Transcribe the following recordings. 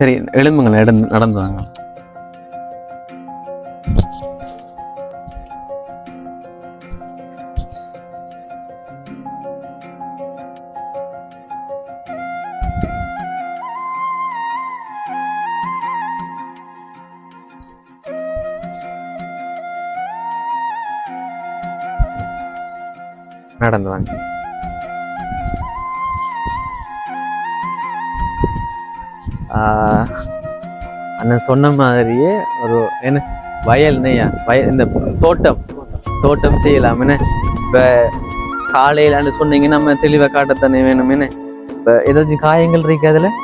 சரி எழும்புங்களேன், நடந்து வாங்க. நடந்து வாங்க. அண்ணன் சொன்ன மாதிரியே ஒரு என்ன வயல் நெய்யா இந்த தோட்டம் செய்யலாம் என்ன. இப்போ காலையிலான்னு சொன்னீங்க நம்ம தெளிவாக காட்டத்தானே வேணும் என்ன. இப்போ ஏதாச்சும் காயங்கள் இருக்கு அதில்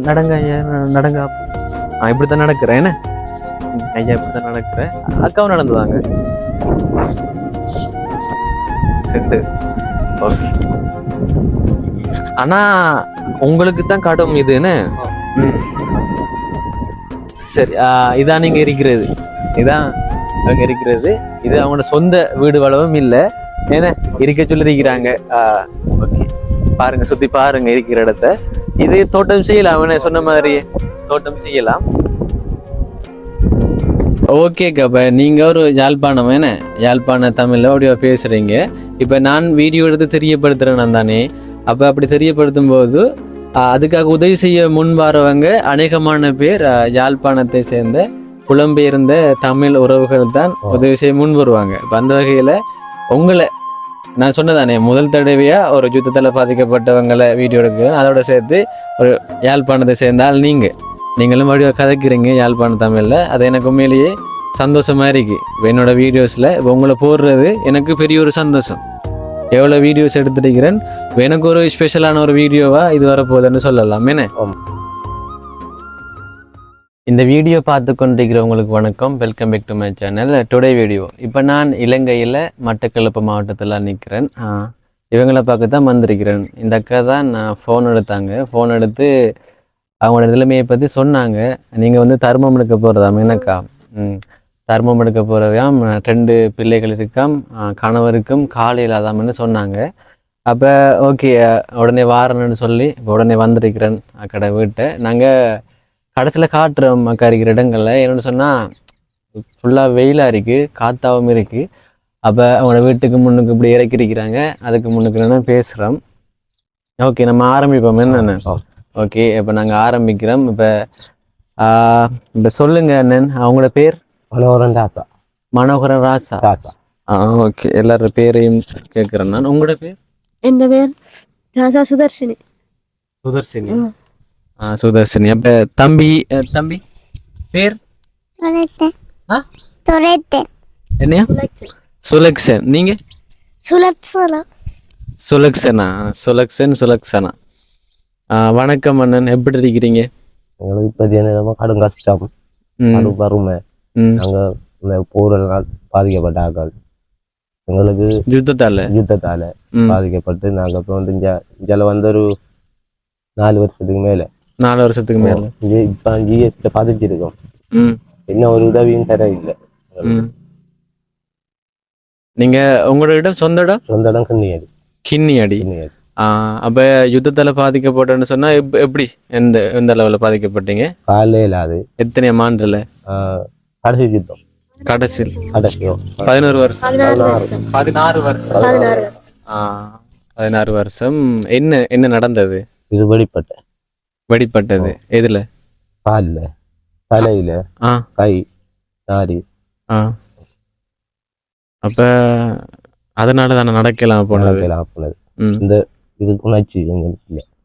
நடங்க ஐயா, நடங்க. இப்படித்தான் நடக்கிறேன் என்ன ஐயா, இப்படித்தான் நடக்கிறேன். அக்காவும் நடந்துவாங்க. ஓகே, ஆனா உங்களுக்கு தான் கடும் இதுன்னு. சரி, இதான் நீங்க இருக்கிறது, இதான் அவங்க இருக்கிறது. இது அவங்களோட சொந்த வீடு வளவும் இல்லை ஏன்னா இருக்க சொல்லிருக்கிறாங்க. ஓகே, பாருங்க, சுத்தி பாருங்க இருக்கிற இடத்த. இது தோட்டம் செய்யலாம், அவனை சொன்ன மாதிரி தோட்டம் செய்யலாம். ஓகேக்கா, இப்போ நீங்கள் ஒரு யாழ்ப்பாணம் என்ன, யாழ்ப்பாண தமிழில் அப்படியே பேசுகிறீங்க. இப்போ நான் வீடியோ எடுத்து தெரியப்படுத்துகிறேன் தானே. அப்போ அப்படி தெரியப்படுத்தும் போது அதுக்காக உதவி செய்ய முன் வரவங்க அநேகமான பேர் யாழ்ப்பாணத்தை சேர்ந்த புலம்பெயர்ந்த தமிழ் உறவுகள் தான் உதவி செய்ய முன் வருவாங்க. இப்போ அந்த வகையில் உங்களை நான் சொன்னதானே முதல் தடவையாக ஒரு யுத்தத்தில் பாதிக்கப்பட்டவங்களை வீடியோ எடுக்கிறேன். அதோட சேர்த்து ஒரு யாழ்ப்பாணத்தை சேர்ந்தால் நீங்களும் வடிவாக கதைக்கிறீங்க யாழ்ப்பாண தமிழில். அது எனக்கு உண்மையிலேயே சந்தோஷமாக இருக்குது. இப்போ என்னோடய வீடியோஸில் இப்போ உங்களை போடுறது எனக்கு பெரிய ஒரு சந்தோஷம். எவ்வளோ வீடியோஸ் எடுத்துருக்கிறேன், எனக்கு ஒரு ஸ்பெஷலான ஒரு வீடியோவாக இது வரப்போகுதுன்னு சொல்லலாம் என்ன. இந்த வீடியோ பார்த்து கொண்டிருக்கிறவங்களுக்கு வணக்கம், welcome back to my channel. Today video இப்போ நான் இலங்கையில் மட்டக்களப்பு மாவட்டத்தில் நிற்கிறேன். இவங்களை பார்க்க தான் வந்திருக்கிறேன். இந்த அக்கா தான் நான் ஃபோன் எடுத்தாங்க. ஃபோன் எடுத்து அவங்களோட நிலைமையை பற்றி சொன்னாங்க. நீங்கள் வந்து தர்மம் எடுக்க போகிறதாம் என்னக்கா. தர்மம் எடுக்க போகிறவையாம், 2 பிள்ளைகள் இருக்காம், கணவருக்கும் கால் இல்லாதாமன்னு சொன்னாங்க. அப்போ ஓகே, உடனே வாரன்னு சொல்லி இப்போ உடனே வந்திருக்கிறேன் அக்கடை வீட்டை. நாங்கள் கடைசியில் காட்டுறோம் அக்கா இருக்கிற இடங்களில். என்னென்னு சொன்னால் ஃபுல்லாக வெயிலாக இருக்குது, காத்தாவும் இருக்குது. அப்போ அவங்களோட வீட்டுக்கு முன்னுக்கு இப்படி இறக்கிருக்கிறாங்க. அதுக்கு முன்னுக்கு என்னென்ன பேசுகிறோம். ஓகே, நம்ம ஆரம்பிப்போம் என்னென்ன. ஓகே, இப்போ நாங்கள் ஆரம்பிக்கிறோம். இப்போ சொல்லுங்க அண்ணன், அவங்களோட பேர் மனோகரன் ராசா. ஓகே, எல்லாரோட பேரையும் கேட்குறேன் நான். உங்களோட பேர்? என் பேர் ராசா சுதர்ஷினி. சுதர்ஷினி. அப்போ தம்பி பேர் என்னையா? சுலக்ஷன். நீங்க? சுலக்ஷனா. வணக்கம் அண்ணன், எப்படி இருக்கிறீங்க? எங்களுக்கு இப்போ கடும் கஷ்டம், கடும் வறுமை. நாங்கள் போரெல்லாம் பாதிக்கப்பட்ட ஆக்கள். எங்களுக்கு யுத்தத்தால பாதிக்கப்பட்டு நாங்கள் இப்போ வந்து இங்கே வந்து ஒரு 4 வருஷத்துக்கு மேலே இப்போ ஜிஎஸ்டியில் பாதிச்சிருக்கோம். இன்னும் ஒரு உதவியும் தர இல்லை. நீங்க உங்களோட இடம் சொந்த இடம் கிண்ணியடி. அப்ப யுத்தத்தால பாதிக்கப்பட்டேன்னு சொன்னா எப்படி, எந்த அளவுல பாதிக்கப்பட்டீங்க? காலையில அது எத்தனை ஆண்டுல? கடைசி யுத்தம். கடைசி 11 வருஷம். 16 வருஷம். என்ன நடந்தது? இது வெடிப்பட்டது எதுல? காலில், தலையில, கை, நாடி. அப்ப அதனால தானே நடக்கலாம் போனது. இந்த இது குணர்ச்சி இல்லை,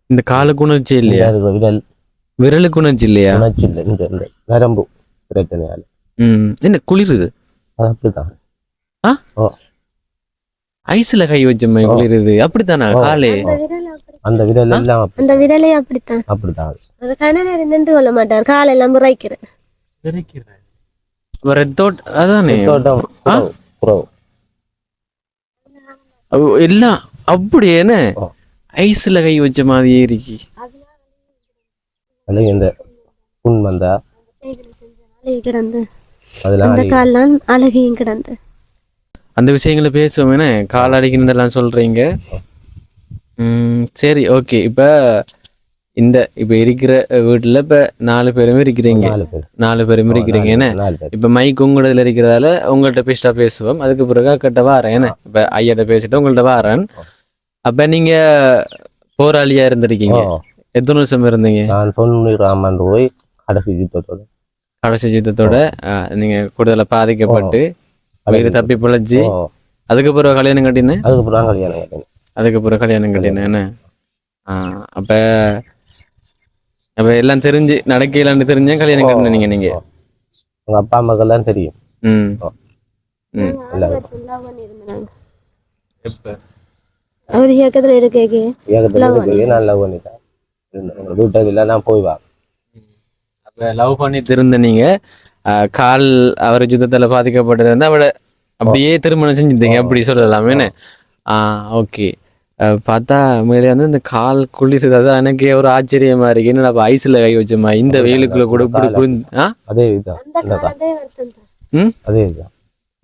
இந்த காலுக்கு உணர்ச்சி இல்லையா? விரலுக்கு உணர்ச்சி இல்லையா? உணர்ச்சி இல்லை, இந்த நரம்பு பிரச்சனையால. என்ன குளிருது? அது அப்படித்தான். ஐஸ்ல கை வச்ச மாதிரி குளிருது, அப்படித்தானா? காலே அந்த விரல் எல்லாம் அந்த விரலே அப்படித்தான். அது கணவர் நின்று கொள்ள மாட்டார், காலெல்லாம் முறைக்கிறேன். அதானே எல்லாம் அப்படியேன்னு ஐஸ்ல கை வச்ச மாதிரி இருக்கு. இந்த புண் வந்தா அழகையும் கிடந்து அந்த விஷயங்களை பேசுவோம். என்ன கால் அடிக்கிறதெல்லாம் சொல்றீங்க. சரி ஓகே. இப்போ இருக்கிற வீட்டில் இப்போ 4 பேருமே இருக்கிறீங்க. 4 பேர் 4 பேருமே இருக்கிறீங்க என்ன? 4 பேர். இப்போ மைக் உங்களதில் இருக்கிறதால உங்கள்கிட்ட பெஸ்ட்டாக பேசுவோம். அதுக்கு பிறகு கிட்ட வாரேன் என்ன? இப்போ ஐயாட்ட பேசிட்டு உங்கள்கிட்ட வாரேன். அப்போ நீங்கள் போராளியாக இருந்திருக்கீங்க. எத்தனை வருஷம் இருந்தீங்க? நான் 90ஆம் ஆண்டு போய் கடைசி யுத்தத்தோட நீங்கள் கூடுதலாக பாதிக்கப்பட்டு உயிர் தப்பி பிழைச்சி அதுக்கப்புறம் கல்யாணம் கட்டினேன். அதுக்கப்புறம் கல்யாணம் கட்டினேன் என்ன? அப்போ எல்லாம் தெரிஞ்சு நடக்கலான்னு தெரிஞ்சேன் கல்யாணம் கட்டினீங்க நீங்கள். உங்கள் அப்பா அம்மாக்கெல்லாம் தெரியும். அவர் இயக்கத்துல இருக்கே நான் லவ் பண்ணிட்டேன். வீட்டில் நான் போய் வா. அப்போ லவ் பண்ணி திருந்த நீங்கள் கால் அவர் யுத்தத்தில் பாதிக்கப்பட்டிருந்தா அவட அப்படியே திருமணம் செஞ்சுட்டீங்க அப்படி சொல்லலாமே. ஓகே. பார்த்தா மேலே வந்து இந்த கால் குளிர் அதான் எனக்கு ஒரு ஆச்சரியமா இருக்கு. என்ன அப்போ ஐஸ்ல கை வச்சோமா இந்த வெயிலுக்குள்ள கூட இப்படி குளிர்ந்து அதே இதுதான்.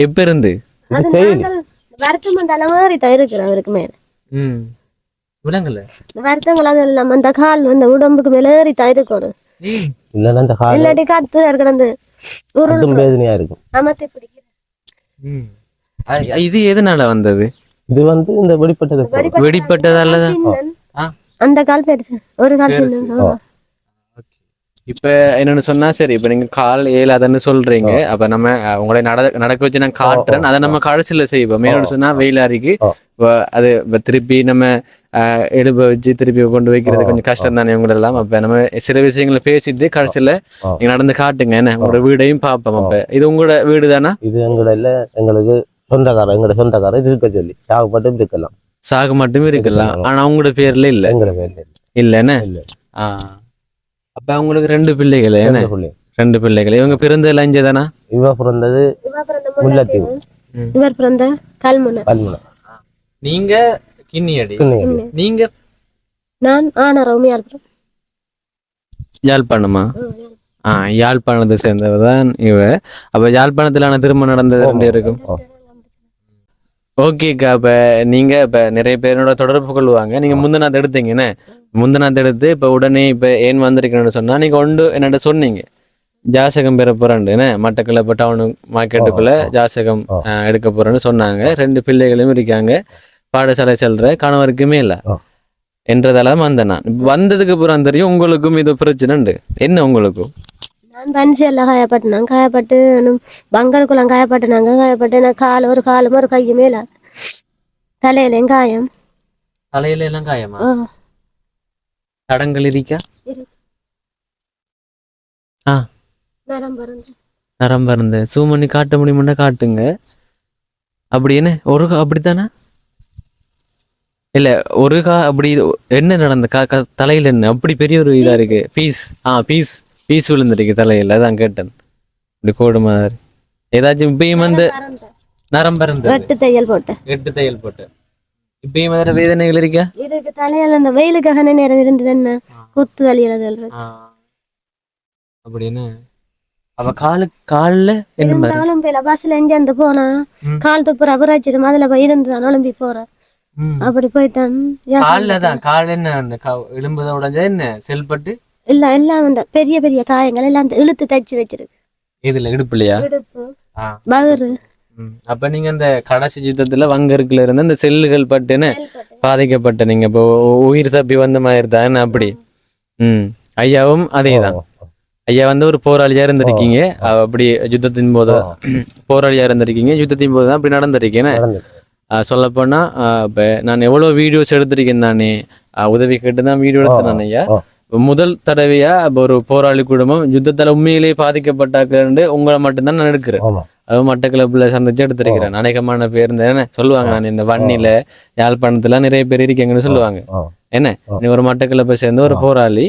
எப்ப இருந்து வருத்தம் தலைமாரி தயிருக்கிறேன் அவருக்கு மேல விலங்குல வருத்தங்கள் அது இல்லாம அந்த கால் வந்து உடம்புக்கு மேல ஏறி தயிருக்கணும். இல்லைன்னா அந்த கால் இல்லாட்டி காத்து இருக்கிறது வேதனையா இருக்கும். அமர்த்தி பிடிக்கிறேன். இது எதனால வந்தது? இது வந்து இந்த வெடிப்பட்டதாலதான் அந்த கால் பெருசு ஒரு கால் சின்ன. இப்ப என்னன்னு சொன்னா சரி இப்ப நீங்க கால் ஏலாதன்னு சொல்றீங்க. அப்ப நம்ம உங்களை நடக்க வச்சு நான் காட்டுறேன். அதை நம்ம கடைசியில செய்வோம். என்னன்னு சொன்னா வெயிலாரிக்கு அது திருப்பி நம்ம எழுப வச்சு திருப்பி கொண்டு வைக்கிறது கொஞ்சம் கஷ்டம் தானே உங்களெல்லாம். அப்ப நம்ம சில விஷயங்களை பேசிட்டு கடைசியில நீங்க நடந்து காட்டுங்க என்ன உங்களோட வீடையும் பார்ப்போம். அப்ப இது உங்களோட வீடு தானா? இது எங்களோட இல்ல, எங்களுக்கு எங்களோட சொந்தக்காரர் இருக்க சொல்லி சாகு மட்டும் இருக்கலாம். ஆனா உங்களோட பேர்ல இல்ல, எங்களோட பேர்ல இல்லன்னு. அப்ப அவங்களுக்கு 2 பிள்ளைகள் என்ன? 2 பிள்ளைகள். இவங்க பிறந்ததுல இங்கதானா? இவ பிறந்தது முல்லைத்தீவு. இவர் பிறந்த கல்முனை. நீங்க கிண்ணியடி. நீங்க? நான் யாழ்ப்பாணம். யாழ்ப்பாணமா? யாழ்ப்பாணத்தை சேர்ந்தவதான் இவ. அப்ப யாழ்ப்பாணத்திலான திருமணம் நடந்தது 2 இருக்கும். ஓகேக்கா. இப்போ நீங்கள் இப்போ நிறைய பேரோட தொடர்பு கொள்வாங்க. நீங்கள் முந்தினாத்து எடுத்தீங்கன்னு முந்தினாத்து எடுத்து இப்போ உடனே இப்போ ஏன் வந்திருக்கணும்னு சொன்னால் நீங்கள் ஒன்று என்னட்ட சொன்னீங்க ஜாசகம் பெற போகிறான்னு மட்டக்களப்பு டவுனு மார்க்கெட்டுக்குள்ளே ஜாசகம் எடுக்க போகிறேன்னு சொன்னாங்க. 2 பிள்ளைகளும் இருக்காங்க. பாடசாலை செல்ற கணவருக்குமே இல்லை என்றதால வந்தேன். நான் வந்ததுக்கு அப்புறம் தெரியும் உங்களுக்கும் இது பிரச்சனை உண்டு. என்ன உங்களுக்கும்? நான் பன்சி எல்லாம் காயப்பட்டேன். காயப்பட்டு பங்கருக்குலாம் காயப்பட்டுனாங்க. காயப்பட்டு எனக்கு ஒரு காலும் ஒரு கையுமே இல்லை. தலையிலையும் காயம். தலையில எல்லாம் காயமா? தடங்கள் இருக்கா? நரம்பு இருந்து சூம் பண்ணி காட்ட முடியுமுன்னா காட்டுங்க. அப்படின்னு ஒரு அப்படித்தானே? இல்ல ஒரு அப்படி என்ன நடந்த தலையில என்ன அப்படி பெரிய ஒரு இதா இருக்கு? பீஸ் விழுந்துருக்கு தலையில. அதான் கேட்டேன். இப்படி கோடு மாதிரி ஏதாச்சும் இப்பயும் வந்து நரம்பு இருந்து 8 தையல் போட்டு இப்பயும் வேற வேதனைகள் இருக்கா? இருக்கு. தலையில இந்த வெயிலுக்காக நேரம் இருந்தது என்ன குத்து வலியில அப்படின்னு. அவ காலில் என்ன பஸ்ல எங்க போனா கால் துப்புற அபராச்சிரும் அதுல போய் இருந்துதான் ஒலிம்பி போறேன். அப்படி போய்தான் கால் என்ன எலும்புதான் உடஞ்சா என்ன செல்பட்டு இல்ல எல்லாம் வந்து பெரிய பெரிய காயங்கள் எல்லாம் இழுத்து தைச்சு வச்சிருக்கு. இதுல இடுப்புலையா? இடுப்பு பகுரு. அப்ப நீங்க அந்த கடைசி யுத்தத்துல வங்கருக்குல இருந்து அந்த செல்லுகள் பட்டுன்னு பாதிக்கப்பட்ட நீங்க இப்போ உயிர் தப்பி வந்த மாதிரி தான் அப்படி. ஐயாவும் அதேதான். ஐயா வந்து ஒரு போராளியா இருந்திருக்கீங்க. அப்படி யுத்தத்தின் போது போராளியா இருந்திருக்கீங்க. யுத்தத்தின் போது தான் அப்படி நடந்திருக்கேன்னு சொல்லப்போனா. இப்போ நான் எவ்வளோ வீடியோஸ் எடுத்திருக்கேன் தானே உதவி கேட்டு தான் வீடியோ எடுத்தேன் ஐயா. முதல் தடவையா இப்போ ஒரு போராளி குடும்பம் யுத்தத்தால உண்மையிலேயே பாதிக்கப்பட்டாக்கள் உங்களை மட்டும்தான் நான் எடுக்கிறேன். அது மட்டக்களப்புல சந்திச்சு எடுத்திருக்கிறேன். அநேகமான பேர் என்ன சொல்லுவாங்க, நான் இந்த வன்னில யாழ்ப்பாணத்துல நிறைய பேர் இருக்கீங்கன்னு சொல்லுவாங்க. என்ன நீ ஒரு மட்டக்களப்பை சேர்ந்த ஒரு போராளி,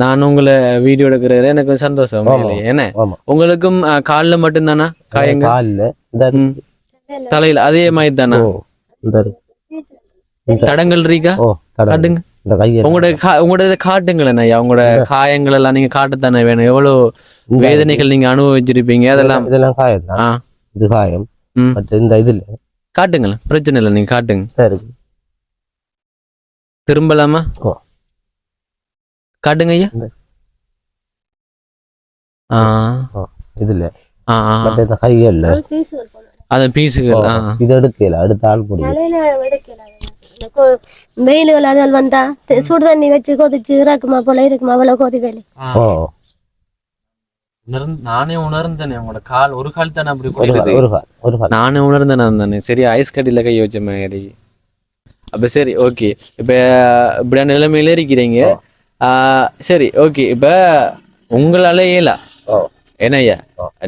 நான் உங்களை வீடியோ எடுக்கிறது எனக்கு சந்தோஷம். என்ன உங்களுக்கும் காலில் மட்டும்தானா காயங்க? தலையில அதே மாதிரி தானா தடங்கள் இருக்கா? காட்டுங்க உங்களோட காட்டுங்களேன் ஐயா. உங்களோட காயங்கள் எல்லாம் நீங்க காட்டுத்தானே வேணும். எவ்வளவு வேதனைகள் நீங்க அனுபவிச்சிருப்பீங்க அதெல்லாம். இது காயம் இந்த இதுல காட்டுங்களேன், பிரச்சனை இல்லை, நீங்க காட்டுங்க. திரும்பலாமா ஓ. காட்டுங்க ஐயா. ஆ இதுல ஆ ஆ மற்ற இந்த கைகள்ல அந்த பீஸுகள். ஆ இது எடுக்கல அடுத்த ஆள் பிடிக்கும். தலையில எடுக்கல. வெயில் அதில் வந்தா சுடு தண்ணி வச்சு கொதிச்சு இறக்குமா போல இருக்குமா அவ்வளவு கொதி வேலை. ஓ நானே உணர்ந்தேனே உங்களோட கால் ஒரு கால் தானே அப்படி ஒரு குளிருது. ஒரு கால் நானே உணர்ந்தேன் தானே. சரி ஐஸ் கட்டில கை வச்ச மாதிரி. அப்ப சரி ஓகே. இப்ப இப்படியான நிலைமையில இருக்கிறீங்க. சரி ஓகே. இப்ப உங்களால இயலா ஓ என்ன ஐயா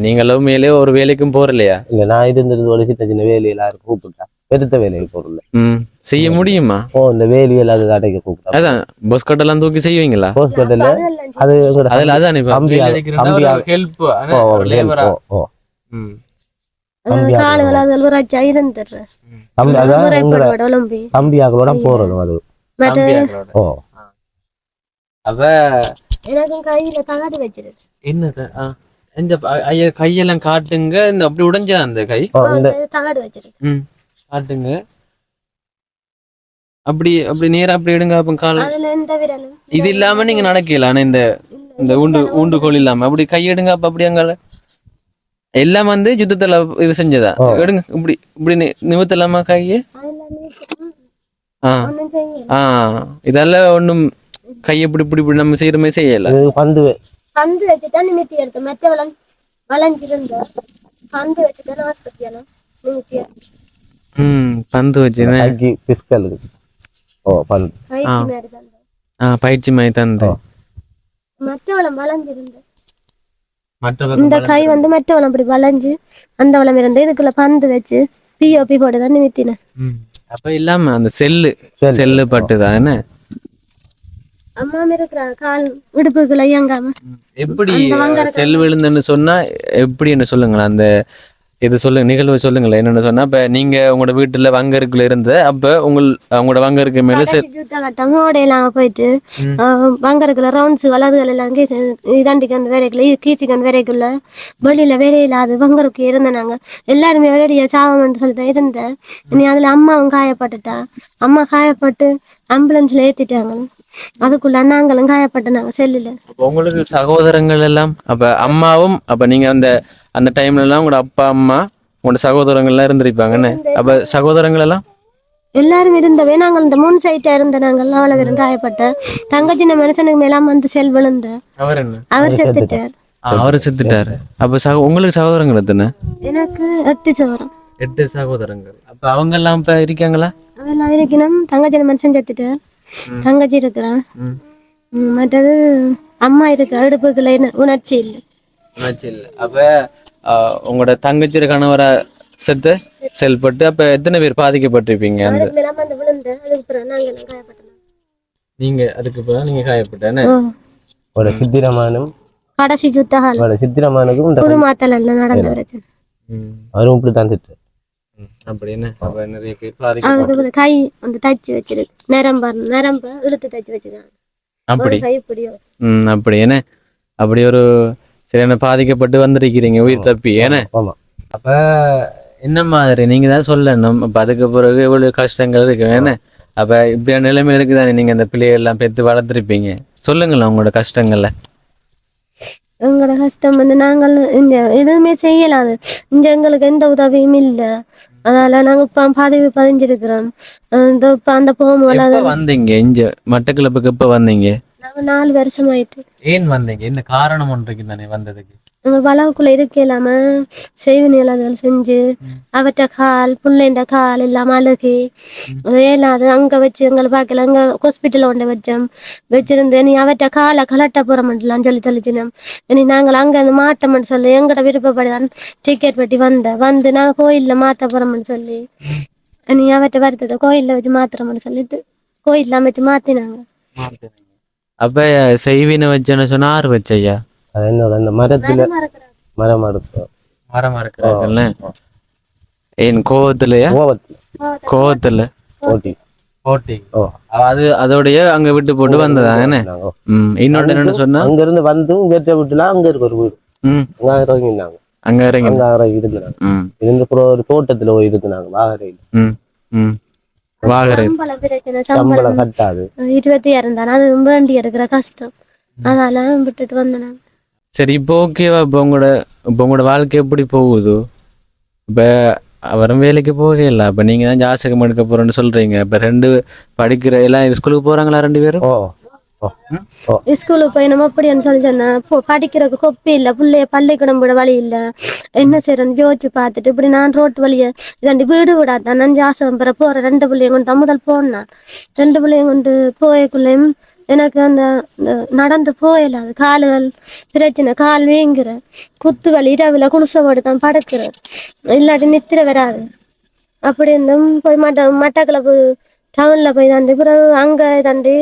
நீங்களும் மேலே ஒரு வேலைக்கும் போறலையா? இல்ல நான் இருந்திருந்து ஒரு சின்ன சின்ன வேலையில கூப்பிட்டா பெருத்த வேலைக்கு போறல செய்ய முடியுமா? ஓ இந்த வேலையில் அது கடைக்கு கூப்பிட்டா அதான் பஸ் கட்டெல்லாம் தூக்கி செய்வீங்களா? ஹாஸ்பிட்டல்ல அது அதுல அதான் ஹெல்ப் காலுகள் அதில் ஒரு அச்சா இருந்துடுற தம்பியாக்களோட போறதும் அது ஓ அவ எனக்கும் கையில தகாடி வச்சிருக்கு. என்னது இந்த ஐயா கையெல்லாம் காட்டுங்க. இந்த அப்படி உடைஞ்சா அந்த கை தகாடு வச்சிருக்கு. காட்டுங்க. அப்படி அப்படி நேரா அப்படி எடுங்க. அப்ப கால் இது இல்லாம நீங்க நடக்கல. ஆனா இந்த ஊண்டுகோல் இல்லாம அப்படி கை எடுங்க. அப்ப அப்படி அங்க எல்லாம் வந்து யுத்தத்துல இது செஞ்சதா எடுங்க. இப்படி இப்படி நிமித்தலாமா கையை? இதெல்லாம் ஒண்ணும் கையை இப்படி இப்படி இப்படி நம்ம செய்யற மாதிரி செய்யல. பந்து வச்சுதான் நிமித்தி எடுத்து மற்றவளம் வளைஞ்சிருந்த பந்து வச்சுதான் ஆஸ்பத்திரியாலும் நிமித்தி பந்து வச்சு பயிற்சி மாதிரி தந்து மற்றவளம் வளைஞ்சிருந்த இந்த கை வந்து மற்றவளம் அப்படி வளைஞ்சு அந்த வளம் இருந்து இதுக்குள்ள பந்து வச்சு பிஓபி போட்டுதான் நிமித்தினேன். அப்ப இல்லாம அந்த செல்லு பட்டுதான் என்ன அம்மா இருக்கிற கால் இடுப்புக்குள்ள இயங்காம எப்படி செல் விழுந்துன்னு சொன்னா எப்படி என்ன சொல்லுங்களேன். அந்த இது சொல்லுங்க நிகழ்வு சொல்லுங்களேன். என்னன்னு சொன்னா இப்ப நீங்க உங்களோட வீட்டுல வங்கருக்குள்ள இருந்த அப்ப உங்களோட வங்கருக்கு மேல ஓடையெல்லாம் போயிட்டு வங்கருக்குள்ள ரவுண்ட்ஸ் வலதுகள் எல்லாம் இதாண்டிக்கன் வேலைக்குள்ள கீச்சிக்கன் வேலைக்குள்ள வெளியில வேலையில்லாது வங்கருக்கு இருந்த நாங்க எல்லாருமே ஒரேடியா சாவம்னு சொல்லிதான் இருந்தேன். நீ அதுல அம்மாவும் காயப்பட்டுட்டா. அம்மா காயப்பட்டு ஆம்புலன்ஸ்ல ஏத்திட்டாங்க. அதுக்குள்ள நாங்களும் காயப்பட்ட நாங்க செல்லுல. உங்களுக்கு சகோதரங்கள் எல்லாம் அப்ப அம்மாவும் அப்ப நீங்க அந்த டைம்ல எல்லாம் உங்களோட அப்பா அம்மா உங்களோட சகோதரங்கள் எல்லாம் இருந்திருப்பாங்கன்னு. அப்ப சகோதரங்கள் எல்லாம் எல்லாரும் இருந்தவே நாங்கள் இந்த முன் சைட்டா இருந்த நாங்கள் அவ்வளவு பேரும் காயப்பட்ட. தங்கச்சின்ன மனுஷனுக்கு மேலாம் வந்து செல் விழுந்த அவர் செத்துட்டார். அவரு செத்துட்டாரு. அப்ப உங்களுக்கு சகோதரங்கள் எத்தனை? எனக்கு 8 சகோதரங்கள். அப்ப அவங்க எல்லாம் இப்ப இருக்காங்களா? அதெல்லாம் இருக்கணும். தங்கச்சின்ன மனுஷன் செத்துட்டார். தங்கச்சி இருக்கிறான். மற்றது அம்மா இருக்கு. அடுப்புக்குள்ள உணர்ச்சி இல்லை. அப்ப உங்களோட தங்கச்சி கணவரை செத்து செயல்பட்டு அப்ப எத்தனை பேர் பாதிக்கப்பட்டிருப்பீங்க? நீங்க அதுக்கு நீங்க காயப்பட்டேன்னு சித்திரமானும் கடைசி சித்திரமானுக்கும் புது மாத்தல நடந்த பிரச்சனை அவரும் இப்படித்தான் திட்டு அப்படின்னு நிறைய பேர் கை வந்து தச்சு வச்சிருக்கு. நரம்ப இழுத்து தச்சு வச்சிருக்காங்க. அப்படி அப்படி என்ன அப்படி ஒரு சரியான பாதிக்கப்பட்டு வந்திருக்கிறீங்க உயிர் தப்பி ஏன்னா. அப்ப என்ன மாதிரி நீங்க தான் சொல்லணும். அப்ப அதுக்கு பிறகு இவ்வளவு கஷ்டங்கள் இருக்கு ஏன்னா. அப்ப இப்படியான நிலைமை இருக்குதானே. நீங்க அந்த பிள்ளைகள் எல்லாம் பெற்று வளர்த்துருப்பீங்க. சொல்லுங்களேன் உங்களோட கஷ்டங்கள்ல. எங்களோட கஷ்டம் வந்து நாங்கள் இங்க எதுவுமே செய்யலாது. இங்க எங்களுக்கு எந்த உதவியும் இல்லை. அதனால நாங்க இப்ப பதிஞ்சிருக்கிறோம். அந்த போகும்போது வந்தீங்க இங்க மட்டக்களப்புக்கு எப்ப வந்தீங்க? நாங்க 4 வருஷம் ஆயிட்டு. ஏன் வந்தீங்க? என்ன காரணம் ஒன்றுக்கு தானே வந்ததுக்கு? நாங்க வளவுக்குள்ள இருக்க இல்லாம செய்வினைகள் செஞ்சு அவற்ற கால் புள்ளைண்ட கால் இல்லாம அழுகி இல்லாது அங்க வச்சு எங்களை பார்க்கல. அங்க ஹாஸ்பிட்டல் கொண்டு வச்சிருந்து நீ அவற்ற காலை கலட்ட போற மாட்டலாம் சொல்லிச்சுனோம். இனி நாங்கள் அங்க இருந்து மாட்டோம்னு சொல்லி எங்கட விருப்பப்படிதான் டிக்கெட் வெட்டி வந்து நாங்க கோயில்ல மாத்த போறோம்னு சொல்லி நீ அவற்ற வருத்தத்தை கோயில்ல வச்சு மாத்துறோம்னு சொல்லிட்டு கோயில்ல வச்சு மாத்தினாங்க. அப்ப செய்வினை வச்சேன்னு சொன்னா 6 வச்சையா? என்னோட அந்த மரத்துல மரம் அறுக்கிறாங்கல்ல. ஏன் கோவத்திலயா? கோவத்துல போட்டி. அது அதோடய அங்க விட்டு போட்டு வந்ததா என்ன? இன்னொன்னு என்னன்னு சொன்னா அங்க இருந்து வந்து இங்க விட்டுலாம் அங்க இருக்க ஒரு வீடு இறங்கினாங்க. அங்க இறங்கி இருந்தாங்க. இருந்து ஒரு தோட்டத்துல போய் இருந்தாங்க வாகரையில். வாகரை சம்பள பிரச்சனை, சம்பளம் சம்பளம் கட்டாது. 26 தானே, அது வேண்டி இருக்கிற கஷ்டம், அதால விட்டுட்டு வந்தேன் நான். சரி இப்போ ஓகேவா? இப்போ உங்களோட வாழ்க்கை எப்படி போகுது? இப்போ அவரும் வேலைக்கு போகல, இப்போ நீங்கள் தான் ஜாசகம் எடுக்க போகிறேன்னு சொல்கிறீங்க. இப்போ ரெண்டு படிக்கிற எல்லாம் ஸ்கூலுக்கு போகிறாங்களா 2 பேரும்? ஓ ஓ ஓ ஸ்கூலுக்கு போய் நம்ம அப்படின்னு சொல்லி சொன்னா படிக்கிறதுக்கு கொப்பி இல்லை, பிள்ளைய பள்ளிக்கூடம் விட வழி இல்லை, என்ன செய்யறேன்னு யோசிச்சு பார்த்துட்டு இப்படி நான் ரோட்டு வழிய 2 வீடு விடாதான் நான் ஜாசகம் பெற போறேன். 2 பிள்ளையும் கொண்டு முதல் போனேன். 2 பிள்ளையும் கொண்டு போயக்குள்ளேயும் எனக்கு அந்த நடந்து போயிடாது, கால்கள் பிரச்சனை, கால் வீங்குற, குத்து வலி, இரவுல குளிசவோடு தான் படுக்கிறேன், இல்லாட்டி நித்திர வராது. அப்படி இருந்தும் போய் மட்டக்களப்பு டவுன்ல போய் தாண்டி பிறகு அங்க தாண்டி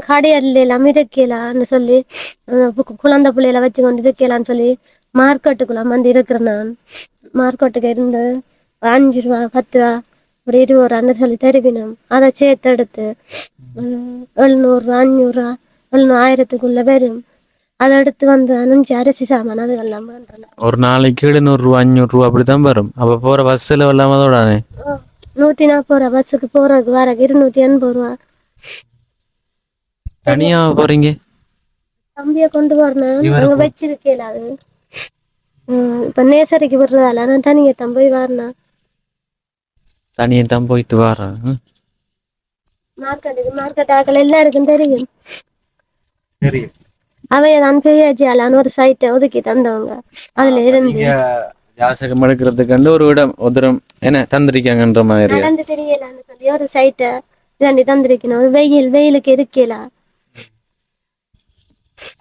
கடையல்ல எல்லாம் இருக்கலான்னு சொல்லி குழந்தை பிள்ளையில வச்சு கொண்டு இருக்கலான்னு சொல்லி மார்க்கெட்டுக்குள்ள வந்து இருக்கிறேன் நான். மார்க்கெட்டுக்கு இருந்து 5 ரூபா 10 ரூபா ஒரு 20 ரூபான்னு சொல்லி தருவினோம். அதை சேர்த்து எடுத்து 700 ரூபா 500 ரூபா 1000க்குள்ள வரும். அதை எடுத்து வந்து 5 அரிசி சாமான் அதுக்கெல்லாம் பண்றேன். ஒரு நாளைக்கு 700 ரூபா 500 ரூபா அப்படித்தான் வரும். அப்போ போகிற பஸ்ஸில் இல்லாமல் அதோடானே 140 ரூபா பஸ்ஸுக்கு போறதுக்கு வர 280 ரூபா. தனியா போறீங்க? தம்பிய கொண்டு வரணும், அங்க வச்சிருக்கேன். அது இப்ப நேசரிக்கு விடுறதால நான் தனியா தான் போய் வரணும். தனியா தான் போயிட்டு வரேன். மார்க்கெட் ஆக்கள் எல்லாருக்கும் தெரியும். சரி, அவையதான் பெரியாச்சியாலான்னு ஒரு சைட்டை ஒதுக்கி தந்தவங்க. அதுல இருந்து ஜாசகம் எடுக்கிறதுக்கு ஒரு இடம் உதரம் என்ன தந்திருக்காங்கன்ற மாதிரி நடந்து தெரியலான்னு சொல்லி ஒரு சைட்டை இதாண்டி தந்திருக்கணும். வெயிலுக்கு இருக்கலா.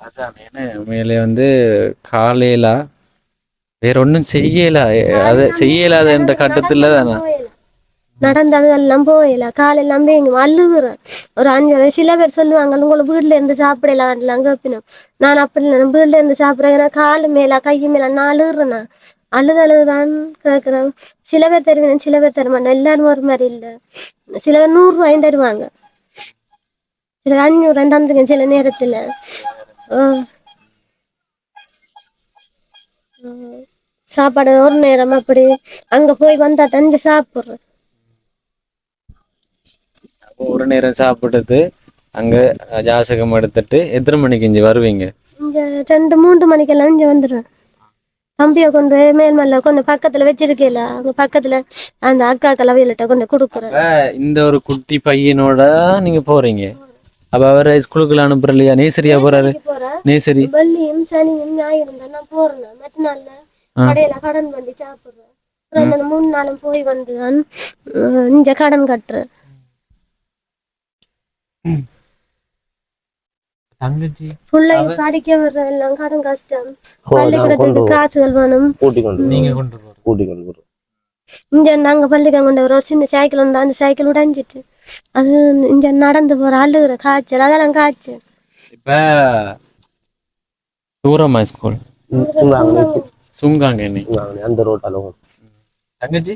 அதான் என்ன உண்மையிலே காலையில வேற ஒன்றும் செய்யல, அதை செய்யலாத என்ற கட்டத்துல தானே நடந்தது எல்லாம் போயில. காலெல்லாம் வேங்க அழுகுறேன். ஒரு 5 சில பேர் சொல்லுவாங்க உங்களை வீட்டுல இருந்து சாப்பிடலாம் கேப்பினோம். நான் அப்படி இல்லை, வீட்டுல இருந்து சாப்பிட்றேன், காலு மேல கை மேல நான் அழுகுறேண்ணா. அழுதான் கேட்குறேன். சில பேர் தருவேன், சில பேர் தருவாங்க, எல்லாரும் ஒரு மாதிரி இல்லை. சில பேர் 100 ரூபாயும் தருவாங்க, சில 500 ரூபாயும் தந்துருக்கேன் சில நேரத்துல. சாப்பாடு ஒரு நேரம் அப்படி அங்க போய் வந்தா தஞ்சு சாப்பிடுறேன். ஒரு நேரம் சாப்பிட்டது அங்க ஜாசகம் எடுத்துட்டு எத்தனை மணிக்கு இங்க வருவீங்க? இங்க 2-3 மணிக்கெல்லாம் இங்க வந்துடுவேன். தம்பியை கொண்டு மேல்மல்ல கொண்டு பக்கத்துல வச்சிருக்கல, அங்க பக்கத்துல அந்த அக்கா கலவையில்ட்ட கொண்டு கொடுக்குறேன். இந்த ஒரு குட்டி பையனோட நீங்க போறீங்க. அப்ப அவரை ஸ்கூலுக்குள்ள அனுப்புற இல்லையா? நேசரியா போறாரு? நேசரி வெள்ளியும் சனியும் ஞாயிறும் தான் நான் போறேன். மற்ற நாள்ல கடையில கடன் பண்ணி சாப்பிடுறேன். 3 நாளும் போய் வந்து தான் இங்க கடன் கட்டுறேன். தங்கச்சி பிள்ளை படிக்க வர்ற எல்லாம் கடன் கஷ்டம், பள்ளிக்கூடத்துக்கு காசுகள் வேணும். நீங்க கொண்டு போறோம். இங்க நாங்க பள்ளிக்கூடம் கொண்டு வர ஒரு சின்ன சைக்கிள் வந்து அந்த சைக்கிள் உடைஞ்சிட்டு அது இங்க நடந்து போற அழுகுற காய்ச்சல், அதெல்லாம் காய்ச்சல். இப்ப தூரமா ஸ்கூல் சுங்காங்க அந்த ரோட்டால தங்கச்சி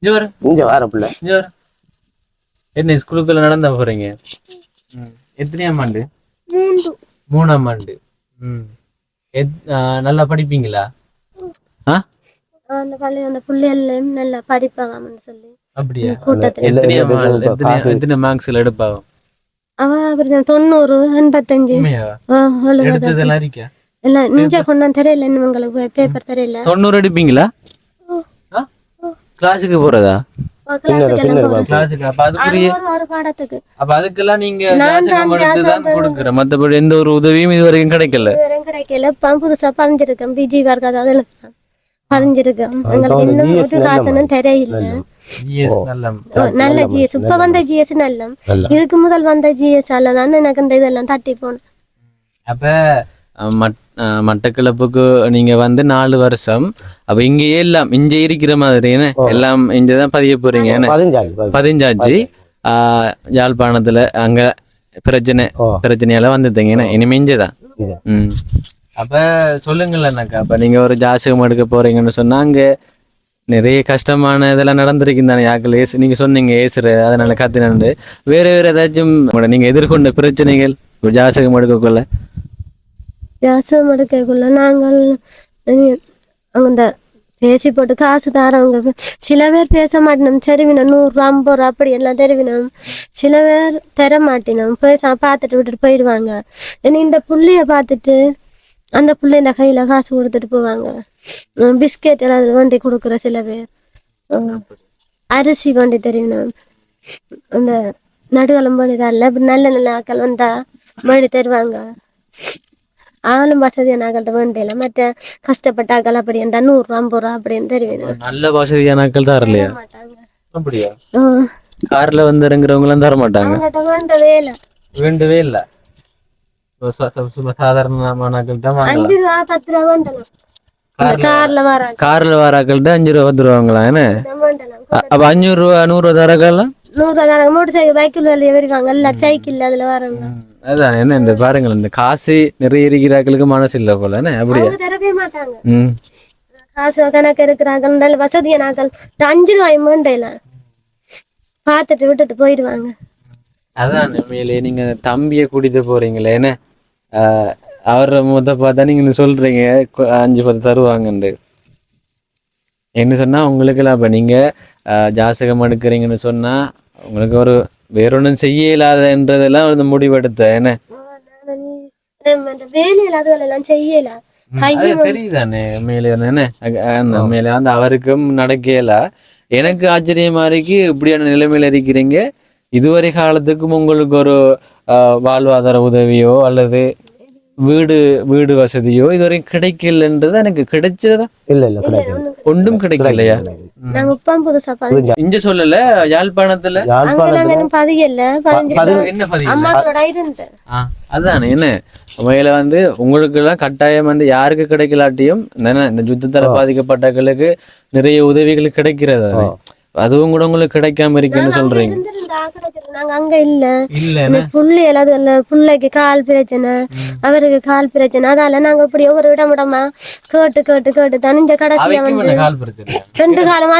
இங்க வர பிள்ளை இங்க வர என்ன ஸ்கூலுக்குள்ள நடந்தா போறீங்க? எத்தனையாம் ஆண்டு? 3ஆம் ஆண்டு. நல்லா படிப்பீங்களா? அந்த பள்ளிய அந்த பிள்ளைகளையும் நல்லா படிப்பாங்கன்னு சொல்லி. அப்படியா? கூட்டத்துல எத்தனை மார்க்ஸ்ல எடுப்பாங்க? அவ 90 85 எடுத்ததெல்லாம் இருக்கா? எல்லாம் நிஞ்சா கொண்டா தெரியல, இன்னும் உங்களுக்கு பேப்பர் தெரியல. 90 எடுப்பீங்களா? கிளாஸுக்கு போறதா? கிளாஸுக்கு அப்ப அதுக்குரிய ஒரு பாடத்துக்கு அப்ப அதுக்கெல்லாம் நீங்க தான் கொடுக்குற, மத்தபடி எந்த ஒரு உதவியும் இது வரைக்கும் கிடைக்கல. கிடைக்கல. புதுசா பதிஞ்சிருக்கேன், பிஜி வர்க், அதாவது பதிஞ்சிருக்கேன். எங்களுக்கு இன்னும் ஒரு காசுன்னு தெரியல. நல்ல ஜிஎஸ் இப்ப வந்த ஜிஎஸ் நல்ல, இதுக்கு முதல் வந்த ஜிஎஸ் அல்லதான் எனக்கு இந்த இதெல்லாம் தட்டி போனேன். அப்ப மட்டக்களப்புக்கு நீங்க 4 வருஷம். அப்ப இங்கேயே எல்லாம் இங்க இருக்கிற மாதிரி எல்லாம் இங்கதான் பதிய போறீங்க. 15 யாழ்ப்பாணத்துல அங்க பிரச்சனையால வந்துட்டீங்க, இனிமே இங்கதான். அப்ப சொல்லுங்களேன்னாக்கா, அப்ப நீங்க ஒரு ஜாசகம் எடுக்க போறீங்கன்னு சொன்னா அங்க நிறைய கஷ்டமான இதெல்லாம் நடந்திருக்கும் தானே? யாக்கள் நீங்க சொன்னீங்க ஏசுற, அதனால கத்தினு வேற ஏதாச்சும் நீங்க எதிர்கொண்ட பிரச்சனைகள் ஜாசகம் எடுக்கக்குள்ள? ஜாசகம் எடுக்கக்குள்ள நாங்கள் அந்த பேசி போட்டு காசு தாரவங்க சில பேர் பேச மாட்டேனோம் சரிவினோம் 100 ரூபா 50 ரூபா அப்படி எல்லாம் தருவினோம் சில பேர் தர மாட்டேனோம் போய் பார்த்துட்டு விட்டுட்டு போயிடுவாங்க ஏன்னா இந்த புள்ளைய பார்த்துட்டு அந்த புள்ளை இந்த கையில காசு கொடுத்துட்டு போவாங்க பிஸ்கெட் எல்லாம் வண்டி கொடுக்குற சில பேர் அரிசி வண்டி தெரியணும் அந்த நடுவலம் பண்ணி தரல இப்படி நல்ல நல்ல ஆக்கள் வந்தா வண்டி தருவாங்க ஆளும் வசதியான ஆக்கள்கிட்ட வேண்டியில மற்ற கஷ்டப்பட்ட ஆக்கள் அப்படி என்றா 100 ரூபா 50 ரூபா அப்படின்னு தெரியும் நல்ல வசதியான ஆட்கள் தான் இல்லையா மாட்டாங்க அப்படியா கார்ல வந்து இறங்குறவங்க எல்லாம் தர மாட்டாங்க வேண்டவே இல்லை வேண்டவே இல்ல சாதாரணமான ஆட்கள் தான் 5 ரூபா 10 ரூபா வேண்டலாம் கார்ல வராங்க கார்ல வர ஆட்கள்கிட்ட 5 ரூபா 10 ரூபாங்களா என்ன அப்ப 500 ரூபா 100 ரூபா தரக்கெல்லாம் 100 ரூபா மோட்டர் சைக்கிள் பைக்கில் வெளியே வருவாங்க இல்ல சைக்கிள் அதுல வராங்க அதான் என்ன இந்த பாருங்கள் இந்த காசு நிறைய இருக்கிறார்களுக்கு மனசு இல்ல போல என்ன அப்படியா தரவே மாட்டாங்க காசு கணக்கு இருக்கிறாங்க நல்ல வசதியான ஆக்கள் 5 ரூபாய் வேண்டையில பார்த்துட்டு விட்டுட்டு போயிடுவாங்க அதான் மேலே நீங்க தம்பியை கூட்டிட்டு போறீங்களே என்ன அவரை பார்த்தா நீங்க சொல்றீங்க 5-10 தருவாங்கண்டு என்ன சொன்னா உங்களுக்கு எல்லாம் இப்ப நீங்க ஜாசகம் எடுக்கிறீங்கன்னு சொன்னா உங்களுக்கு ஒரு வேறொன்னும் செய்ய இயலாதன்றதெல்லாம் ஒரு முடிவெடுத்த என்ன வேலையில அதுகளெல்லாம் செய்யல தெரியுதானே மேலே என்ன மேலே வந்து அவருக்கும் நடக்கல எனக்கு ஆச்சரியமா இருக்கு இப்படியான நிலைமையில இருக்கிறீங்க இதுவரை காலத்துக்கும் உங்களுக்கு ஒரு வாழ்வாதார உதவியோ அல்லது வீடு வசதியோ இதுவரை கிடைக்கலன்றது எனக்கு கிடைச்சதா இல்ல ஒன்றும் கிடைக்கலையா நாங்க உப்பாம் புதுசா இங்க சொல்லல யாழ்ப்பாணத்துல என்ன பதிவு அதானே என்ன மேல வந்து உங்களுக்கு எல்லாம் கட்டாயம் வந்து யாருக்கு கிடைக்கலாட்டியும் இந்த யுத்தத்தால பாதிக்கப்பட்டவர்களுக்கு நிறைய உதவிகள் கிடைக்கிறது அதுவும் கூட உங்களுக்கு கிடைக்காம இருக்குன்னு சொல்றீங்க நாங்க அங்க இல்ல புள்ளைக்கு கால் பிரச்சனை அவருக்கு கால் பிரச்சனை அதால நாங்க இப்படி ஒவ்வொரு இடமா கேட்டு தனிஞ்ச கடைசியா வந்து 2 காலம்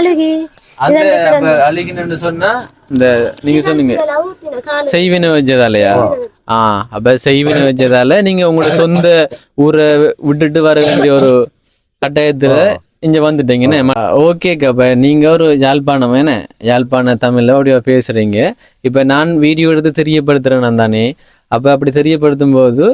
அழுகின்னு சொன்னா இந்த நீங்க சொன்னீங்க செய்வினை வச்சதாலயா அப்ப செய்வினை வச்சதால நீங்க உங்களோட சொந்த ஊரை விட்டுட்டு வர வேண்டிய ஒரு கட்டாயத்துல இங்க வந்துட்டீங்கன்னு ஓகேக்கா இப்ப நீங்க ஒரு யாழ்ப்பாணம் என்ன யாழ்ப்பாண தமிழ்ல அப்படியா பேசுறீங்க இப்ப நான் வீடியோ எடுத்து தெரியப்படுத்துறேன் தானே அப்ப அப்படி தெரியப்படுத்தும் போது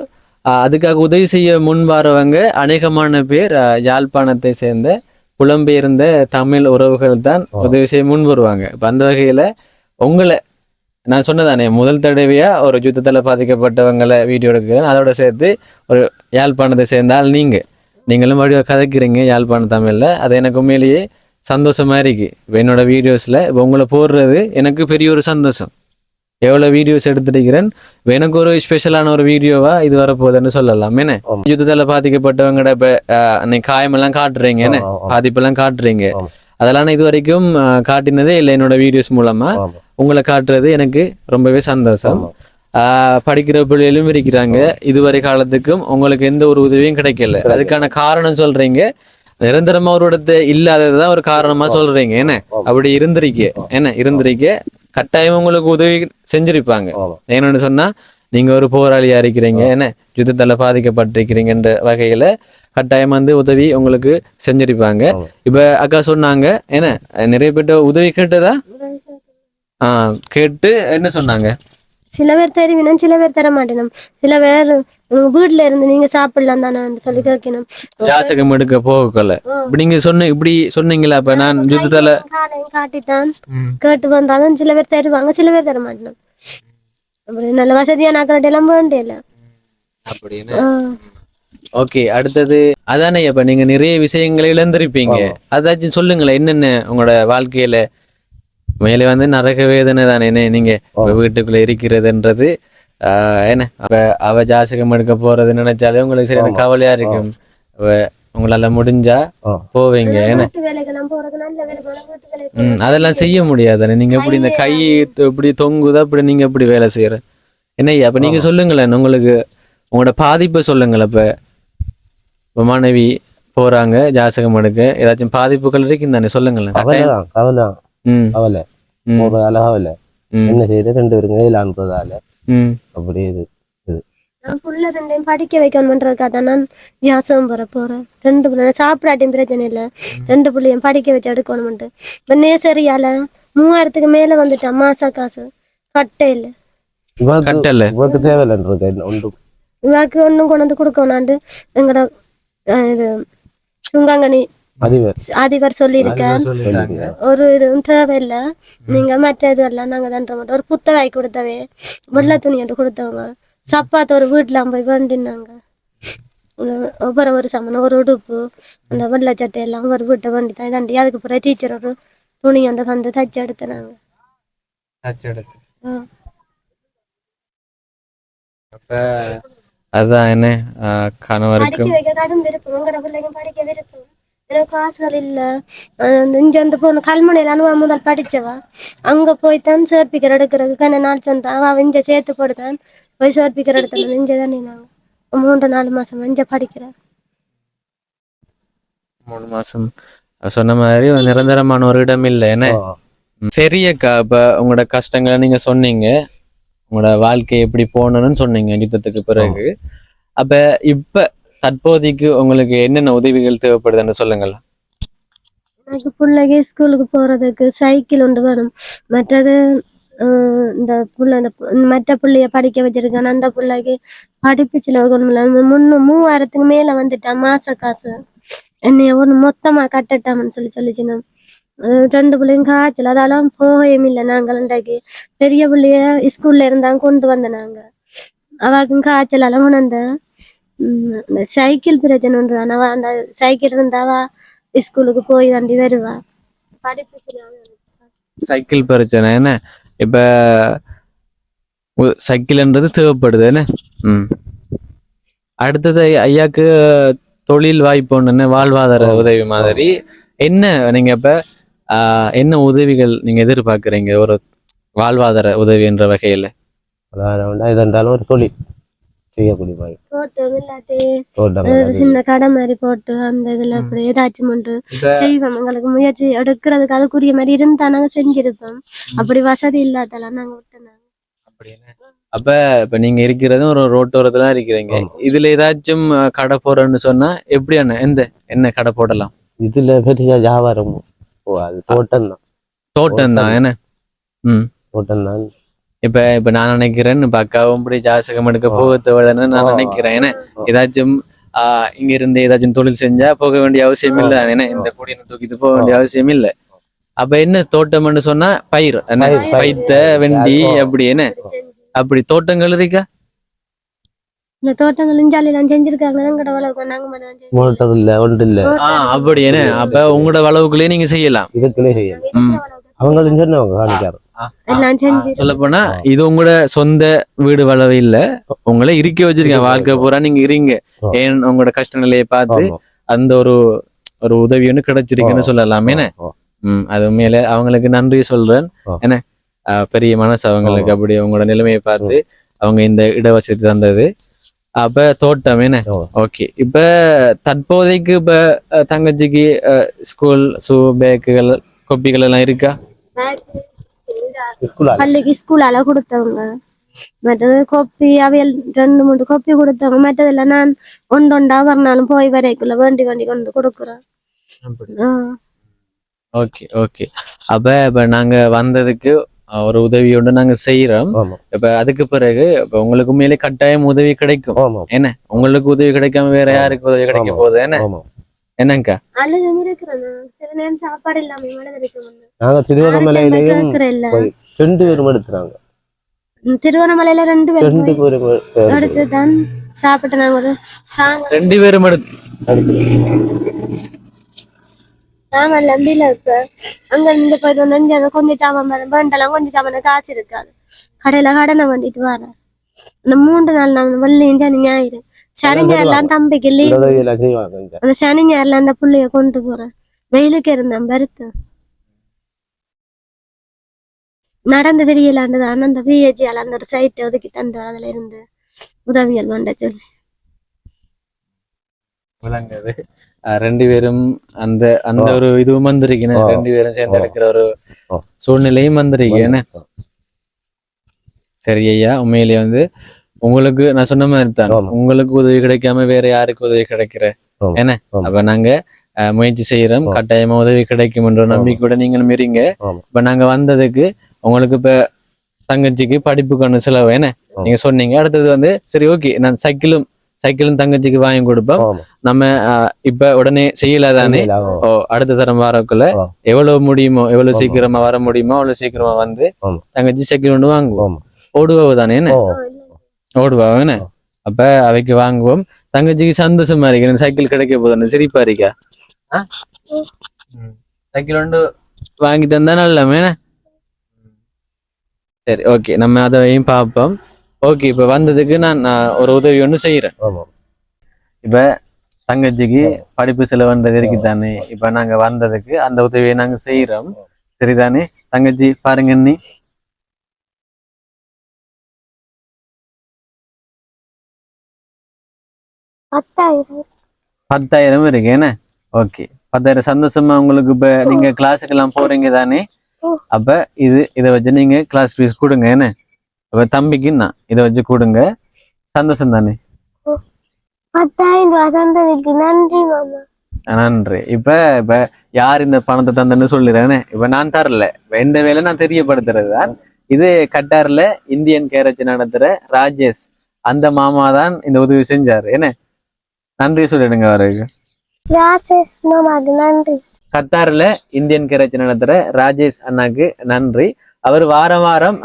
அதுக்காக உதவி செய்ய முன் வரவங்க அநேகமான பேர் யாழ்ப்பாணத்தை சேர்ந்த புலம்பெயர்ந்த தமிழ் உறவுகள் தான் உதவி செய்ய முன் வருவாங்க இப்ப அந்த வகையில உங்களை நான் சொன்னதானே முதல் தடவையா ஒரு யுத்தத்துல பாதிக்கப்பட்டவங்களை வீடியோ எடுக்கிறேன் அதோட சேர்த்து ஒரு யாழ்ப்பாணத்தை சேர்ந்தால் நீங்களும் மறுபடியும் கதைக்கிறீங்க யாழ்ப்பாண தமிழ்ல அது எனக்கு உண்மையிலேயே சந்தோஷமா இருக்கு இப்போ என்னோட வீடியோஸ்ல இப்போ உங்களை போடுறது எனக்கு பெரிய ஒரு சந்தோஷம் எவ்வளோ வீடியோஸ் எடுத்துருக்கிறேன் இப்போ எனக்கு ஒரு ஸ்பெஷலான ஒரு வீடியோவா இது வரப்போகுதுன்னு சொல்லலாம் என்ன யுத்தத்தால பாதிக்கப்பட்டவங்கட இப்போ அன்னைக்கு காயமெல்லாம் காட்டுறீங்க என்ன பாதிப்பெல்லாம் காட்டுறீங்க அதெல்லாம் நான் இது வரைக்கும் காட்டினதே இல்லை என்னோட வீடியோஸ் மூலமா உங்களை காட்டுறது எனக்கு ரொம்பவே சந்தோஷம் படிக்கிற பிள்ளைகளும் இருக்கிறாங்க இதுவரை காலத்துக்கும் உங்களுக்கு எந்த ஒரு உதவியும் கிடைக்கல அதுக்கான காரணம் சொல்றீங்க நிரந்தரமா ஒரு இடத்த இல்லாததுதான் ஒரு காரணமா சொல்றீங்க என்ன அப்படி இருந்திருக்க கட்டாயம் உங்களுக்கு உதவி செஞ்சிருப்பாங்க என்னன்னு சொன்னா நீங்க ஒரு போராளியா இருக்கிறீங்க என்ன யுத்தத்தால பாதிக்கப்பட்டிருக்கிறீங்கன்ற வகையில கட்டாயம் வந்து உதவி உங்களுக்கு செஞ்சிருப்பாங்க இப்ப அக்கா சொன்னாங்க என்ன நிறைய பேர்ட்ட உதவி கேட்டதா கேட்டு என்ன சொன்னாங்க சில பேர் தருவினும் சில பேர் தர மாட்டேனும் சில பேர் வீட்டுல இருந்து நீங்க சாப்பிடலாம் தானே சொல்லி கேட்கணும் ஜாசகம் எடுக்க போகல இப்படி நீங்க இப்படி சொன்னீங்களா அப்ப நான் யுத்தத்தால காட்டித்தான் கேட்டு பண்றாதான் சில பேர் தருவாங்க சில பேர் தர மாட்டேனும் அப்படி நல்ல வசதியான ஆக்கள் எல்லாம் வேண்டியல அப்படின்னு ஓகே அடுத்தது அதானே அப்ப நீங்க நிறைய விஷயங்களை இழந்திருப்பீங்க அதாச்சும் சொல்லுங்களேன் என்னென்ன உங்களோட வாழ்க்கையில மேலே வந்து நரக வேதனை தானே என்ன நீங்க வீட்டுக்குள்ள இருக்கிறதுன்றது என்ன அவ ஜாசகம் எடுக்க போறது நினைச்சாலே உங்களுக்கு சரியான கவலையா இருக்கும் உங்களால முடிஞ்சா போவீங்க என்ன அதெல்லாம் செய்ய முடியாதானே நீங்க எப்படி இந்த கை இப்படி தொங்குதா அப்படி நீங்க எப்படி வேலை செய்யற என்ன அப்ப நீங்க சொல்லுங்களேன் உங்களுக்கு உங்களோட பாதிப்பை சொல்லுங்களேன் இப்ப மனைவி போறாங்க ஜாசகம் எடுக்க ஏதாச்சும் பாதிப்புகள் இருக்குன்னு தானே சொல்லுங்களேன் கவலை ஒரு அழகாவில்ல என்ன செய்யறது 2 பேருங்க இல்லான்றதால அப்படி இது நான் புள்ள ரெண்டையும் படிக்க வைக்கணுன்றதுக்காக தான் நான் ஜாசம் போறேன் 2 பிள்ளை சாப்பிடாட்டியும் பிரச்சனை இல்லை 2 பிள்ளையும் படிக்க வச்சு எடுக்கணும்ட்டு இப்போ நேசரியால 3000க்கு மேல வந்துட்டான் மாச காசு கட்டே இல்லை கட்டல இவருக்கு தேவையில்லைன்றது ஒன்று இவாக்கு ஒன்றும் கொண்டு வந்து கொடுக்கணாண்டு எங்களோட இது சுங்காங்கனி அதிபர் சொல்லியிருக்கேன் ஒரு இதுவும் தேவையில்லை நீங்க மற்ற இதெல்லாம் நாங்க தண்ட மாட்டோம் ஒரு புத்தகாய் கொடுத்தவே வெள்ளை துணி என்று கொடுத்தவங்க சப்பாத்து ஒரு வீட்டுல போய் வேண்டினாங்க ஒவ்வொரு ஒரு சமணம் ஒரு உடுப்பு அந்த வெள்ளை சட்டை எல்லாம் ஒரு வீட்டை வேண்டி தான் தாண்டி அதுக்கு பிறகு டீச்சர் ஒரு துணி அந்த வந்து தச்சு எடுத்துனாங்க அப்ப அதான் என்ன கணவருக்கும் படிக்க வைக்க கடும் விருப்பம் உங்களோட பிள்ளைங்க படிக்க விருப்பம் எனக்கு காசுகள் இல்லை இங்க வந்து போன கல்முனையில அனுபவ முதல் படிச்சவா அங்க போய்தான் சர்டிபிகேட் எடுக்கிறதுக்கு என்ன நாள் சொந்தா அவ இங்க சேர்த்து போடுதான் போய் சர்டிபிகேட் எடுத்தேன் இங்கே தான் நாங்க 3-4 மாசம் இங்க படிக்கிறேன் 3 மாசம் சொன்ன மாதிரி ஒரு நிரந்தரமான ஒரு இடம் இல்லை என்ன சரி அக்கா இப்ப உங்களோட கஷ்டங்களை நீங்க சொன்னீங்க உங்களோட வாழ்க்கை எப்படி போகணும்னு சொன்னீங்க யுத்தத்துக்கு பிறகு அப்ப இப்ப தற்போதைக்கு உங்களுக்கு என்னென்ன உதவிகள் தேவைப்படுதுன்னு சொல்லுங்களா எனக்கு பிள்ளைக்கு ஸ்கூலுக்கு போறதுக்கு சைக்கிள் ஒன்று வேணும் மற்றது இந்த புள்ள இந்த மற்ற பிள்ளைய படிக்க வச்சிருக்கேன் அந்த பிள்ளைக்கு படிப்பு செலவு கொண்டு 3000க்கு மேல வந்துட்டான் மாச காசு என்னைய ஒன்று மொத்தமா கட்டட்டாமன்னு சொல்லிச்சுன்னா 2 பிள்ளைங்க காய்ச்சல் அதெல்லாம் போகவும் இல்லை நாங்கள் இன்றைக்கு பெரிய பிள்ளைய ஸ்கூல்ல இருந்தாங்க கொண்டு வந்த நாங்க அவாக்கும் காய்ச்சல் எல்லாம் உணர்ந்த சைக்கிள் பிரச்சனை ஒன்றுதான் அவ அந்த சைக்கிள் இருந்தாவா ஸ்கூலுக்கு போய் தாண்டி வருவா படிப்பு செலவு சைக்கிள் பிரச்சனை என்ன இப்ப சைக்கிள்ன்றது தேவைப்படுது என்ன அடுத்தது ஐயாக்கு தொழில் வாய்ப்பு ஒண்ணு வாழ்வாதார உதவி மாதிரி என்ன நீங்க இப்ப என்ன உதவிகள் நீங்க எதிர்பார்க்குறீங்க ஒரு வாழ்வாதார உதவி என்ற வகையில இதென்றாலும் ஒரு தொழில் செய்யக்கூடிய மாதிரி தோட்டம் இல்லாட்டி ஒரு சின்ன கடை மாதிரி போட்டு அந்த இதுல அப்படி ஏதாச்சும் ஒன்று செய்வோம் எங்களுக்கு முயற்சி எடுக்கிறதுக்கு அதுக்குரிய மாதிரி இருந்தா நாங்க செஞ்சிருப்போம் அப்படி வசதி இல்லாதெல்லாம் நாங்க விட்டுனாங்க அப்ப இப்ப நீங்க இருக்கிறதும் ஒரு ரோட்டோரத்துல இருக்கிறீங்க இதுல ஏதாச்சும் கடை போறேன்னு சொன்னா எப்படியான என்ன கடை போடலாம் இதுல பெரிய வியாபாரம் அது தோட்டம் தான் என்ன தோட்டம் தான் இப்ப நான் நினைக்கிறேன் இப்ப அக்காவும் இப்படி ஜாசகம் எடுக்க போக தேவைன்னு நான் நினைக்கிறேன் ஏன்னா ஏதாச்சும் இங்க இருந்து ஏதாச்சும் தொழில் செஞ்சா போக வேண்டிய அவசியம் இல்லை ஏன்னா இந்த கூடிய தூக்கிட்டு போக வேண்டிய அவசியம் இல்லை அப்ப என்ன தோட்டம்னு சொன்னா பயிர் என்ன பைத்த வெண்டி அப்படி என்ன அப்படி தோட்டங்கள் இருக்கா இந்த தோட்டங்கள் இஞ்சாலாம் செஞ்சிருக்காங்க அப்படி என்ன அப்ப உங்களோட வளவுக்குள்ளே நீங்க செய்யலாம் இதுக்குள்ளே செய்யலாம் அவங்க சொல்ல போனா இது உங்களோட சொந்த வீடு வளவு இல்ல உங்களை இருக்க வச்சிருக்கேன் வாழ்க்கை பூரா நீங்க இருங்க ஏன் உங்களோட கஷ்ட நிலையை பார்த்து அந்த ஒரு உதவி ஒண்ணு கிடைச்சிருக்குன்னு சொல்லலாம் என்ன அது உண்மையில அவங்களுக்கு நன்றி சொல்றேன் என்ன பெரிய மனசு அவங்களுக்கு அப்படி உங்களோட நிலைமையை பார்த்து அவங்க இந்த இடவசதி தந்தது அப்ப தோட்டம் என்ன ஓகே இப்ப தற்போதைக்கு இப்ப தங்கச்சிக்கு ஸ்கூல் ஷூ பேக்குகள் கொப்பிகள் எல்லாம் இருக்கா பள்ளிக்கு ஸ்கூலால கொடுத்தவங்க மற்றது கொப்பி அவையல் 2-3 கொப்பி கொடுத்தவங்க மற்றதெல்லாம் நான் ஒன்றா வரனாலும் போய் வரைக்குள்ள வேண்டி கொண்டு கொடுக்குறேன் ஓகே ஓகே அப்ப நாங்க வந்ததுக்கு ஒரு உதவியோடு நாங்க செய்யறோம் இப்ப அதுக்கு பிறகு இப்ப உங்களுக்கு மேலே கட்டாயம் உதவி கிடைக்கும் என்ன உங்களுக்கு உதவி கிடைக்காம வேற யாருக்கு உதவி கிடைக்க போகுது என்ன என்னங்கக்கா சில நேரம் சாப்பாடு இல்லாம திருவண்ணாமலையிலையும் 2 பேரும் எடுத்துறாங்க திருவண்ணாமலையில 2 பேரும் எடுத்துதான் சாப்பிட்டு நாங்க ஒரு 2 பேரும் எடுத்து சாமான் நம்பில இருக்கு அங்க இருந்து போயிட்டு வந்து கொஞ்சம் சாமான் வேண்டலாம் கொஞ்சம் சாமான காசு இருக்காது கடையில கடனை வேண்டிட்டு வரேன் இந்த 3 நாள் நான் வெள்ளியும் சனி ஞாயிறு சனி ஞாயிறுலாம் தம்பிக்கு லீவ் அந்த சனி ஞாயிறுல அந்த புள்ளைய கொண்டு போறேன் வெயிலுக்கு இருந்தேன் பருத்து நடந்து தெரியலாண்டுதான் அந்த பிஹெச்ஆல அந்த ஒரு சைட்டை ஒதுக்கி தந்து அதுல இருந்து உதவியல் வேண்ட சொல்லி விளங்குது 2 பேரும் அந்த ஒரு இதுவும் வந்திருக்கேன் 2 பேரும் சேர்ந்து இருக்கிற ஒரு சூழ்நிலையும் வந்திருக்கேன் சரி ஐயா உண்மையிலேயே வந்து உங்களுக்கு நான் சொன்ன மாதிரி தான் உங்களுக்கு உதவி கிடைக்காம வேற யாருக்கு உதவி கிடைக்கிற என்ன அப்ப நாங்க முயற்சி செய்யறோம் கட்டாயமா உதவி கிடைக்கும் என்ற நம்பிக்கையோட நீங்களும் மீறீங்க இப்ப நாங்க வந்ததுக்கு உங்களுக்கு இப்ப தங்கச்சிக்கு படிப்புக்கான செலவு என்ன நீங்க சொன்னீங்க அடுத்தது வந்து சரி ஓகே நான் சைக்கிளும் தங்கச்சிக்கு வாங்கி கொடுப்போம் நம்ம இப்ப உடனே செய்யலாதானே அடுத்த தரம் வரக்குள்ள எவ்வளவு முடியுமோ எவ்வளவு சீக்கிரமா வர முடியுமோ அவ்வளவு சீக்கிரமா வந்து தங்கச்சி சைக்கிள் ஒன்று வாங்குவோம் ஓடுவாவு தானே என்ன ஓடுவாவு என்ன அப்ப அவைக்கு வாங்குவோம் தங்கச்சிக்கு சந்தோஷமா இருக்கு சைக்கிள் கிடைக்க போதும் சிரிப்பா இருக்கா சைக்கிள் ஒன்று வாங்கி தந்தா நல்லமே சரி ஓகே நம்ம அதையும் பார்ப்போம் ஓகே இப்ப வந்ததுக்கு நான் ஒரு உதவி ஒன்று செய்யறேன் இப்ப தங்கச்சிக்கு படிப்பு செலவுன்றது இருக்குதானே இப்ப நாங்க வந்ததுக்கு அந்த உதவியை நாங்க செய்யறோம் சரிதானே தங்கச்சி பாருங்க நீ 10,000 இருக்கு என்ன ஓகே 10,000 சந்தோஷமா உங்களுக்கு இப்ப நீங்க கிளாஸுக்கு எல்லாம் போறீங்க தானே அப்ப இதை வச்சு நீங்க கிளாஸ் ஃபீஸ் கொடுங்க என்ன அப்ப தம்பிக்கு தான் இதை வச்சு கொடுங்க சந்தோஷம் தானே 10,000 நன்றி இப்ப யார் இந்த பணத்தை தந்தன்னு சொல்லிடுறேன்னு இப்ப நான் தரல எந்த வேலை நான் தெரியப்படுத்துறது தான் இது கட்டார்ல இந்தியன் கேரேஜ் நடத்துற ராஜேஷ் அந்த மாமா தான் இந்த உதவி செஞ்சாரு என்ன நன்றி சொல்லிடுங்க அவருக்கு கத்தார்ல இந்தியன் கேரேஜ் நடத்துற ராஜேஷ் அண்ணாக்கு நன்றி அவர் வாரம் வாரம்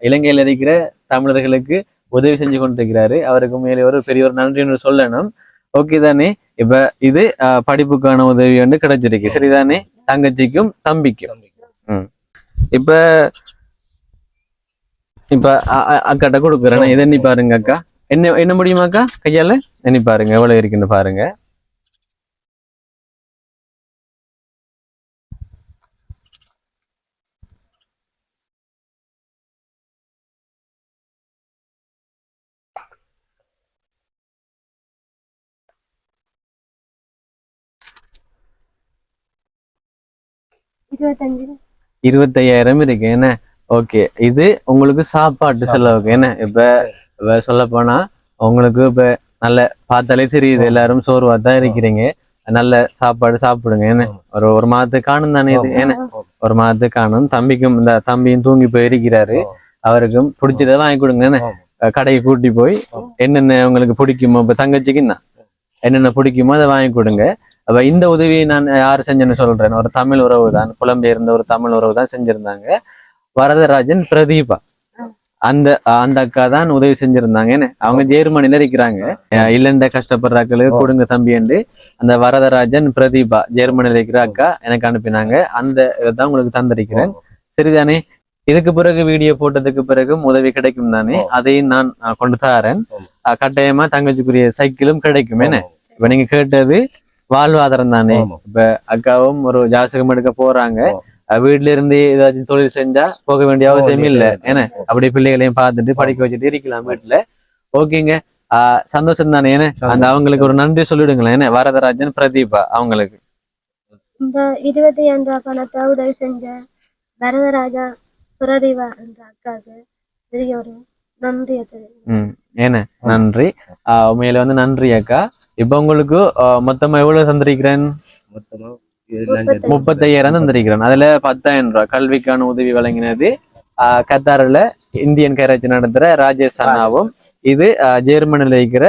இலங்கையில இருக்கிற தமிழர்களுக்கு உதவி செஞ்சு கொண்டிருக்கிறாரு அவருக்கு மேலே ஒரு பெரிய ஒரு நன்றி சொல்லணும் ஓகே தானே இப்ப இது படிப்புக்கான உதவி வந்து கிடைச்சிருக்கு சரிதானே தங்கச்சிக்கும் தம்பிக்கும் இப்ப அக்காட்ட கொடுக்குறேன் இதை எண்ணி பாருங்க அக்கா என்ன முடியுமாக்கா கையால எண்ணி பாருங்க எவ்வளவு இருக்குன்னு பாருங்க 25,000 இருக்கு என்ன ஓகே இது உங்களுக்கு சாப்பாட்டு செலவுக்கு என்ன இப்ப சொல்ல போனா உங்களுக்கு இப்ப நல்ல பார்த்தாலே தெரியுது எல்லாரும் சோர்வா தான் இருக்கிறீங்க நல்ல சாப்பாடு சாப்பிடுங்க என்ன ஒரு மாதத்துக்கு காணும் தானே இது என்ன ஒரு மாதத்துக்கு காணும் தம்பிக்கும் இந்த தம்பியும் தூங்கி போயிருக்கிறாரு அவருக்கும் பிடிச்சதை வாங்கி கொடுங்க என்ன கடைக்கு கூட்டி போய் என்னென்ன உங்களுக்கு பிடிக்குமோ இப்ப தங்கச்சிக்கும் தான் என்னென்ன பிடிக்குமோ அதை வாங்கி கொடுங்க அப்ப இந்த உதவியை நான் யாரு செஞ்சேன்னு சொல்றேன் ஒரு தமிழ் உறவு தான் புலம்பெயர்ந்த ஒரு தமிழ் உறவு தான் செஞ்சிருந்தாங்க வரதராஜன் பிரதீபா அந்த அக்கா தான் உதவி செஞ்சிருந்தாங்க என்ன அவங்க ஜெர்மனில இருக்கிறாங்க இல்லண்ட கஷ்டப்படுறாக்களுக்கு கொடுங்க தம்பிண்டு அந்த வரதராஜன் பிரதீபா ஜெர்மனில இருக்கிற அக்கா எனக்கு அனுப்பினாங்க அந்த இதைதான் உங்களுக்கு தந்திருக்கிறேன் சரிதானே இதுக்கு பிறகு வீடியோ போட்டதுக்கு பிறகு உதவி கிடைக்கும் தானே அதையும் நான் கொண்டு தாரேன் கட்டாயமா தங்கச்சிக்குரிய சைக்கிளும் கிடைக்கும் என்ன இப்ப நீங்க கேட்டது வாழ்வாதாரம் தானே இப்ப அக்காவும் ஒரு ஜாசகம் எடுக்க போறாங்க வீட்டுல இருந்து ஏதாச்சும் தொழில் செஞ்சா போக வேண்டிய அவசியம் இல்லை ஏன்னா அப்படி பிள்ளைகளையும் பார்த்துட்டு படிக்க வச்சுட்டு இருக்கலாம் வீட்டுல ஓகேங்க சந்தோஷம் தானே ஏன்னா அந்த அவங்களுக்கு ஒரு நன்றி சொல்லிடுங்களேன் என்ன வரதராஜன் பிரதீபா அவங்களுக்கு இந்த 25,000 ரூபாய் பணத்தை உதவி செஞ்ச வரதராஜா பிரதீபா என்ற அக்காவுக்கு பெரிய ஒரு நன்றி ஏன்னா நன்றி உண்மையில வந்து நன்றி அக்கா இப்ப உங்களுக்கு மொத்தமா எவ்வளவு தந்திருக்கிறேன் 35,000 தந்திருக்கிறேன் அதுல 10,000 ரூபாய் கல்விக்கான உதவி வழங்கினது கத்தாரில இந்தியன் கேரேஜ் நடத்துற ராஜேஷ் அண்ணாவும் இது ஜெர்மனில இருக்கிற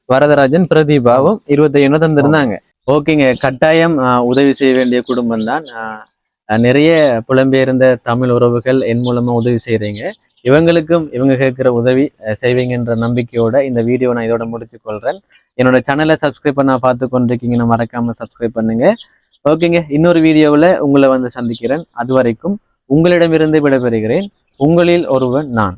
வரதராஜன் பிரதீபாவும் 25,000 தந்திருந்தாங்க ஓகேங்க கட்டாயம் உதவி செய்ய வேண்டிய குடும்பம் தான் நிறைய புலம்பெயர்ந்த தமிழ் உறவுகள் என் மூலமா உதவி செய்யறீங்க இவங்களுக்கும் இவங்க கேட்கிற உதவி செய்வீங்கன்ற நம்பிக்கையோட இந்த வீடியோ நான் இதோட முடிச்சு கொள்றேன் என்னோட சேனலை சப்ஸ்கிரைப் பண்ண பார்த்து கொண்டிருக்கீங்கன்னா மறக்காம சப்ஸ்கிரைப் பண்ணுங்க ஓகேங்க இன்னொரு வீடியோவில் உங்களை வந்து சந்திக்கிறேன் அது வரைக்கும் உங்களிடமிருந்து விடைபெறுகிறேன் உங்களில் ஒருவன் நான்